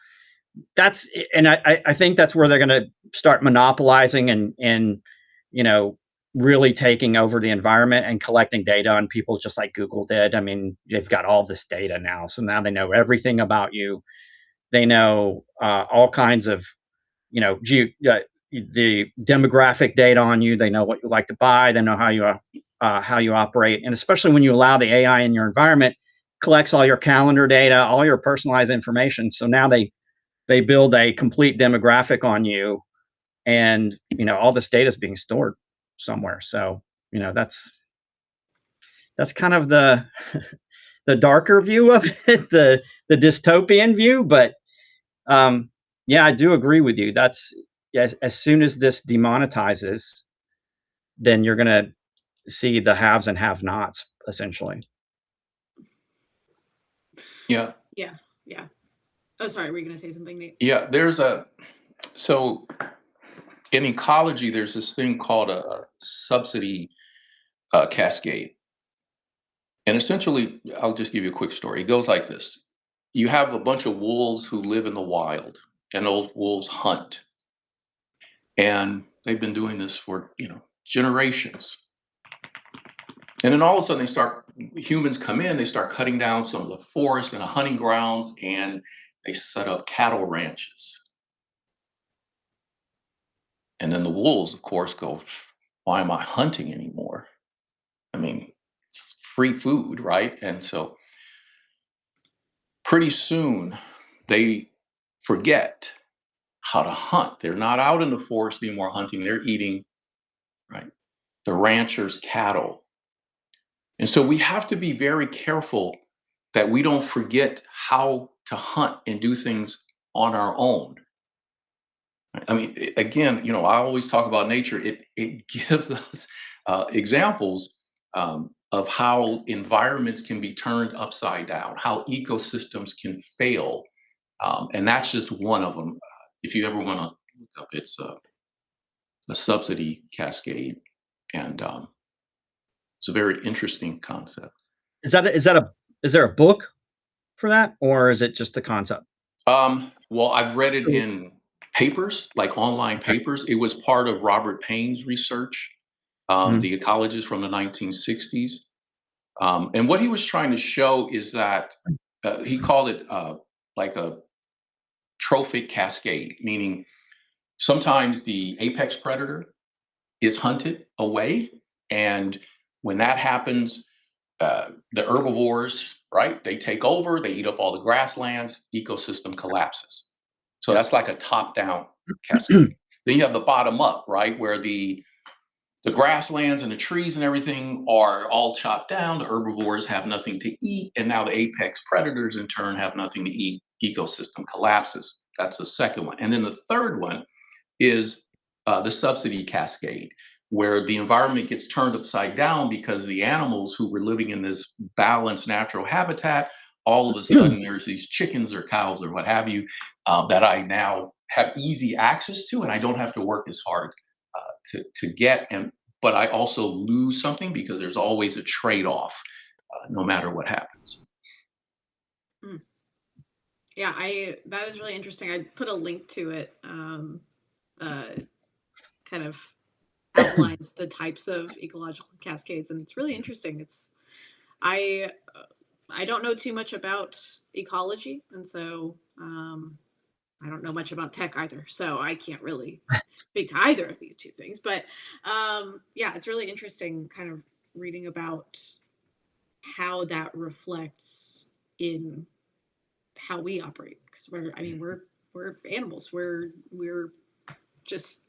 and I think that's where they're going to start monopolizing and you know really taking over the environment and collecting data on people, just like Google did. I mean, they've got all this data now, so now they know everything about you. They know all kinds of the demographic data on you. They know what you like to buy. They know how you operate, and especially when you allow the AI in your environment, collects all your calendar data, all your personalized information. So now they build a complete demographic on you, and all this data is being stored somewhere. So that's kind of the the darker view of it, the dystopian view. But yeah, I do agree with you. That's Yes, as soon as this demonetizes, then you're gonna see the haves and have-nots, essentially. Yeah. Yeah. Yeah. Oh, sorry. Were you going to say something, Nate? Yeah. So in ecology, there's this thing called a subsidy cascade. And essentially, I'll just give you a quick story. It goes like this. You have a bunch of wolves who live in the wild, and those wolves hunt. And they've been doing this for, generations. And then all of a sudden humans come in, they start cutting down some of the forest and the hunting grounds, and they set up cattle ranches. And then the wolves, of course, go, why am I hunting anymore? I mean, it's free food, right? And so pretty soon they forget how to hunt. They're not out in the forest anymore hunting, they're eating, right, the rancher's cattle. And so we have to be very careful that we don't forget how to hunt and do things on our own. I mean, again, I always talk about nature. It gives us examples of how environments can be turned upside down, how ecosystems can fail, and that's just one of them. If you ever want to look up, it's a subsidy cascade, and it's a very interesting concept. Is there a book for that, or is it just a concept? Well, I've read it in papers, like online Okay. papers. It was part of Robert Payne's research, Mhm. the ecologist from the 1960s. And what he was trying to show is that he called it like a trophic cascade, meaning sometimes the apex predator is hunted away. And when that happens, the herbivores, right, they take over, they eat up all the grasslands, ecosystem collapses. So Yeah. that's like a top down cascade. Then you have the bottom up, right, where the grasslands and the trees and everything are all chopped down. The herbivores have nothing to eat. And now the apex predators, in turn, have nothing to eat. Ecosystem collapses. That's the second one. And then the third one is the subsidy cascade, where the environment gets turned upside down because the animals who were living in this balanced natural habitat, all of a sudden there's these chickens or cows or what have you that I now have easy access to, and I don't have to work as hard to get. But I also lose something because there's always a trade-off, no matter what happens. Mm. Yeah, that is really interesting. I put a link to it. Kind of outlines the types of ecological cascades, and it's really interesting. I I don't know too much about ecology, and so I don't know much about tech either. So I can't really speak to either of these two things. But yeah, it's really interesting, kind of reading about how that reflects in how we operate, because we're animals. We're just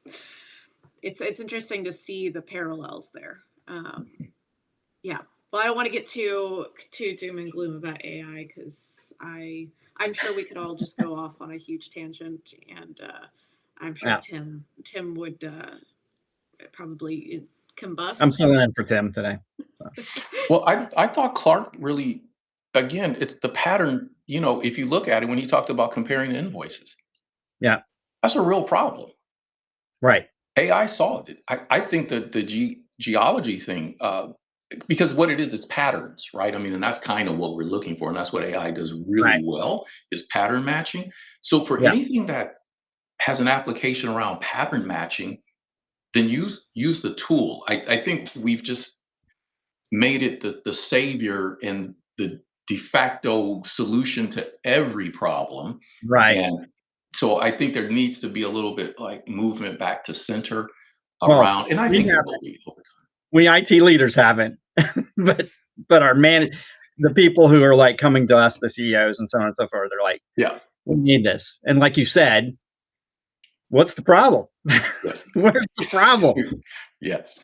it's interesting to see the parallels there. Yeah. Well, I don't want to get too doom and gloom about AI, because I'm sure we could all just go off on a huge tangent, and I'm sure Yeah. Tim would probably combust. I'm filling in for Tim today. Well, I thought Clark really, again, it's the pattern. If you look at it, when he talked about comparing the invoices, Yeah. that's a real problem. Right. AI solved it. I think that the geology thing, because what it is patterns, right? I mean, and that's kind of what we're looking for, and that's what AI does Right. really well is pattern matching. So for Yeah. anything that has an application around pattern matching, then use the tool. I think we've just made it the savior and the de facto solution to every problem. Right. And so I think there needs to be a little bit like movement back to center Well, around, and I we think it have will be over we IT leaders haven't, but our the people who are like coming to us, the CEOs and so on and so forth, they're like, time. we need this. And like you said, what's the problem? Yes. Where's the problem? Yes.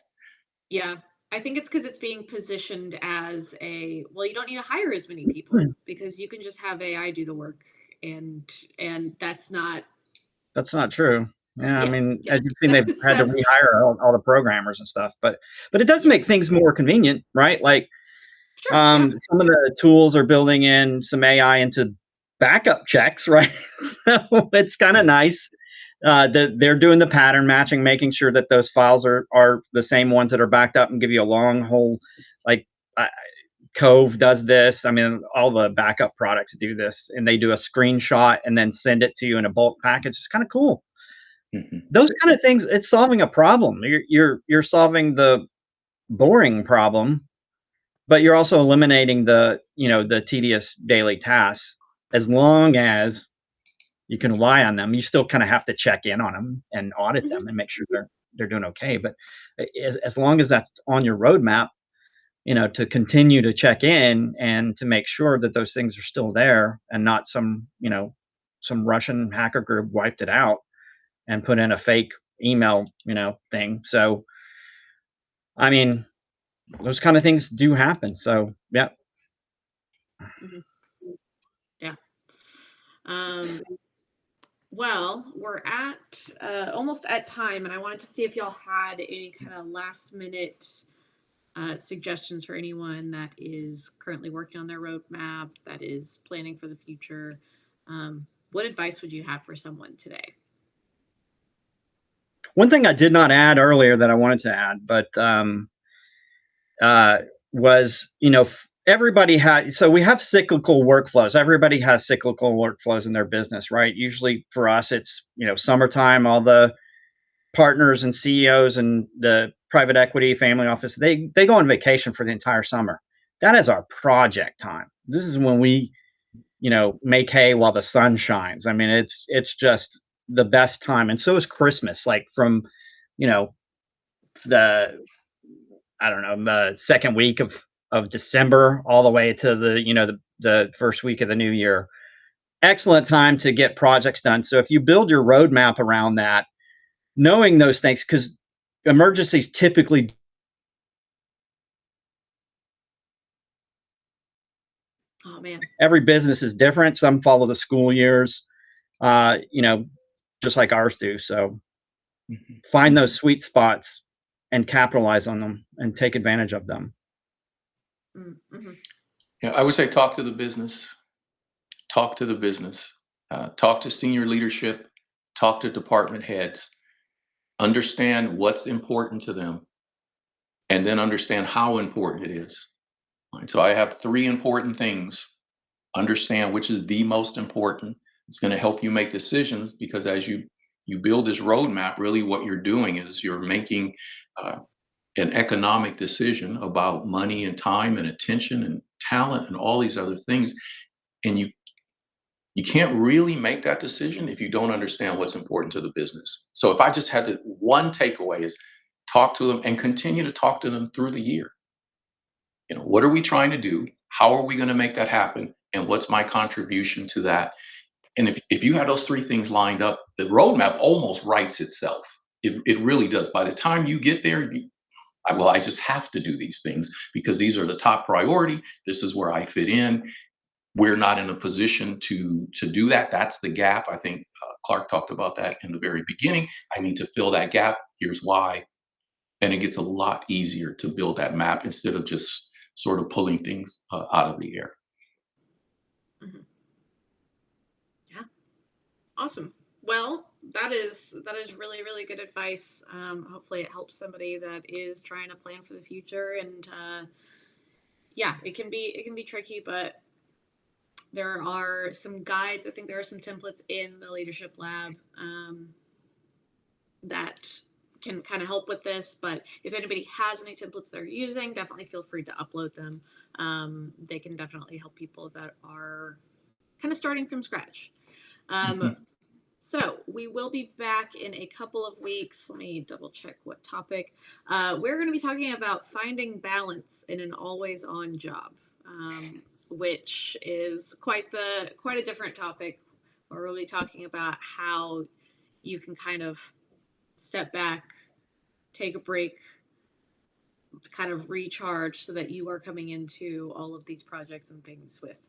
Yeah. I think it's because it's being positioned as well, you don't need to hire as many people because you can just have AI do the work, and that's not. That's not true. Yeah, I Yeah, mean, yeah. as you've seen, they've had to So rehire all the programmers and stuff, but it does yeah, make things more convenient, right? Like, sure, yeah. some of the tools are building in some AI into backup checks, right? So it's kind of Yeah. nice that they're doing the pattern matching, making sure that those files are the same ones that are backed up and give you a long whole like. I, Cove does this. I mean, all the backup products do this, and they do a screenshot and then send it to you in a bulk package. It's kind of cool. Mhm. Those kind of things. It's solving a problem. You're solving the boring problem, but you're also eliminating the tedious daily tasks. As long as you can rely on them, you still kind of have to check in on them and audit Mhm. them and make sure they're doing okay. But as long as that's on your roadmap, to continue to check in and to make sure that those things are still there and not some Russian hacker group wiped it out and put in a fake email, thing. So, I mean, those kind of things do happen. So, yeah. Mhm. Yeah. Um, well, we're at almost at time, and I wanted to see if y'all had any kind of last minute suggestions for anyone that is currently working on their roadmap, that is planning for the future. What advice would you have for someone today? One thing I did not add earlier that I wanted to add, but uh, was everybody has, so we have cyclical workflows. Everybody has cyclical workflows in their business, right? Usually for us, it's summertime. All the partners and CEOs and the private equity family office, they go on vacation for the entire summer. That is our project time. This is when we make hay while the sun shines. I mean, it's just the best time. And so is Christmas. Like from you know the I don't know, the second week of December all the way to the first week of the new year. Excellent time to get projects done. So if you build your roadmap around that, knowing those things, because emergencies typically, Oh man. every business is different. Some follow the school years, uh, you know, just like ours do. So Mhm. find those sweet spots and capitalize on them and take advantage of them. Mm-hmm. Yeah, I would say talk to the business. Talk to the business. Talk to senior leadership. Talk to department heads. Understand what's important to them, and then understand how important it is. Right? So I have three important things. Understand which is the most important. It's going to help you make decisions because as you build this roadmap, really what you're doing is you're making uh, an economic decision about money and time and attention and talent and all these other things. And you can't really make that decision if you don't understand what's important to the business. So if I just had to, one takeaway is talk to them and continue to talk to them through the year. What are we trying to do? How are we going to make that happen? And what's my contribution to that? And if you have those three things lined up, the roadmap almost writes itself. It really does. By the time you get there, I just have to do these things because these are the top priority. This is where I fit in. We're not in a position to do that. That's the gap. I think Clark talked about that in the very beginning. I need to fill that gap. Here's why. And it gets a lot easier to build that map instead of just sort of pulling things out of the air. Mm-hmm. Yeah. Awesome. Well, that is really, really good advice. Hopefully it helps somebody that is trying to plan for the future. And yeah, it can be tricky, but there are some guides. I think there are some templates in the Leadership Lab that can kind of help with this. But if anybody has any templates they're using, definitely feel free to upload them. They can definitely help people that are kind of starting from scratch. So we will be back in a couple of weeks. Let me double check what topic. We're going to be talking about finding balance in an always on job, which is quite a different topic, where we'll be talking about how you can kind of step back, take a break, kind of recharge, so that you are coming into all of these projects and things with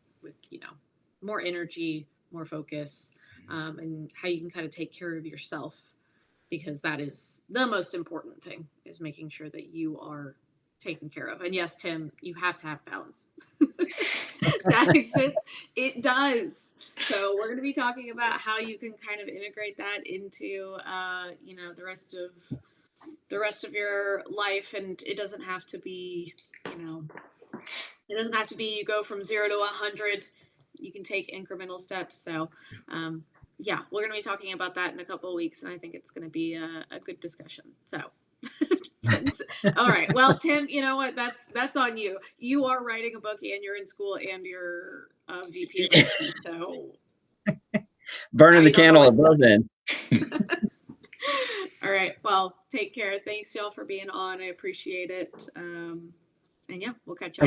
more energy, more focus, and how you can kind of take care of yourself, because that is the most important thing, is making sure that you are taken care of. And yes, Tim, you have to have balance. That exists. It does. So we're going to be talking about how you can kind of integrate that into, the rest of your life. And it doesn't have to be, you go from 0 to 100. You can take incremental steps. So, yeah, we're going to be talking about that in a couple of weeks, and I think it's going to be a good discussion. So, all right. Well, Tim, you know what? That's on you. You are writing a book, and you're in school, and you're VP of IT. So, burning the candle at both ends. All right. Well, take care. Thanks, y'all, for being on. I appreciate it. And yeah, we'll catch y'all.